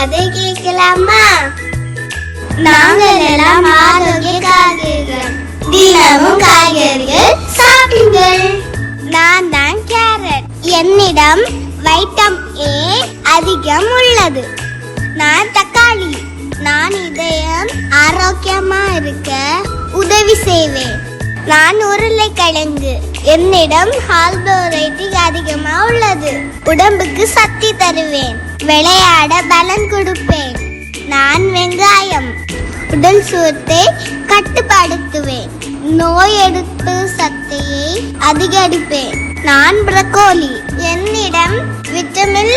கதை கேட்கலாமா? நாங்கள் எல்லாம் ஆரோக்கிய காய்கறிகள், தினமும் காய்கறிகள் சாப்பிடுங்கள். நான் தான் கேரட். என்னிடம் வைட்டமின் ஏ அதிகம் உள்ளது. நான் தக்காளி. நான் இதயம் ஆரோக்கியமா இருக்க உதவி செய்வேன். நான் உருளைக்கிழங்கு. என்னிடம் கார்போஹைட்ரேட் அதிகமா உள்ளது. உடம்புக்கு சக்தி தருவேன். விளையாட பலன் கொடுப்பேன். நான் வெங்காயம். உடல் சூட்டை கட்டுப்படுத்துவேன். நோய் எதிர்ப்பு சக்தியை அதிகரிப்பேன். நான் ப்ரோக்கோலி. என்னிடம் விட்டமின்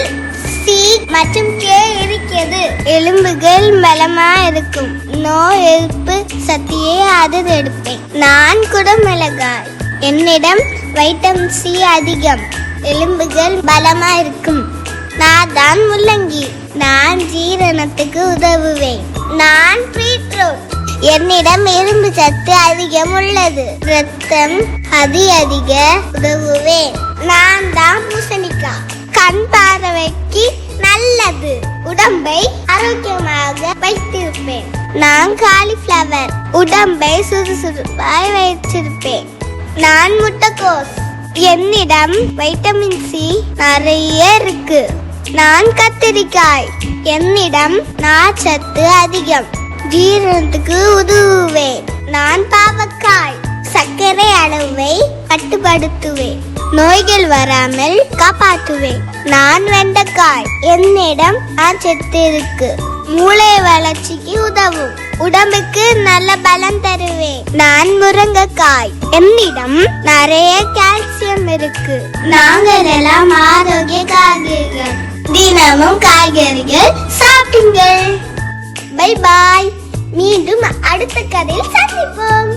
சி மற்றும் கே இருக்கிறது. எலும்புகள் பலமா இருக்கும். நோய் எதிர்ப்பு சக்தியை அதிகரிப்பேன். நான் குடமிளகாய். என்னிடம் வைட்டமின் சி அதிகம். எலும்புகள் பலமா இருக்கும். நான் தான் முள்ளங்கி. நான் ஜீரணத்துக்கு உதவுவேன். நான் பீட்ரூட். என்னிடம் இரும்பு சத்து அதிகம் உள்ளது. ரத்தம் அதிக உதவுவேன். நான் தான் பூசணிக்காய். கண் பார்வைக்கு நல்லது. உடம்பை ஆரோக்கியமாக வைத்திருப்பேன். நான் காலிஃபிளவர். உடம்பை சுறுசுறுப்பாய் வைத்திருப்பேன். நான் முட்டைக்கோஸ். என்னிடம் வைட்டமின் சி நிறைய இருக்கு. நான் கத்திரிக்காய். என்னிடம் நார்ச்சத்து அதிகம். ஜீரணத்துக்கு உதவுவேன். நான் பாவக்காய். சர்க்கரை அளவை கட்டுப்படுத்துவேன். நோய்கள் வராமல் காப்பாற்றுவேன். நான் வெண்டைக்காய். என்னிடம் நார்ச்சத்து இருக்கு. மூளை வளர்ச்சிக்கு உதவும். உடம்புக்கு நல்ல பலம் தருவேன். நான் முருங்கைக்காய். என்னிடம் நிறைய கால்சியம் இருக்கு. நாங்கள் எல்லாம் ஆரோக்கிய காய்கறிகள், தினமும் காய்கறிகள் சாப்பிடுங்கள். Bye bye. மீண்டும் அடுத்த கதையில் சந்திப்போம்.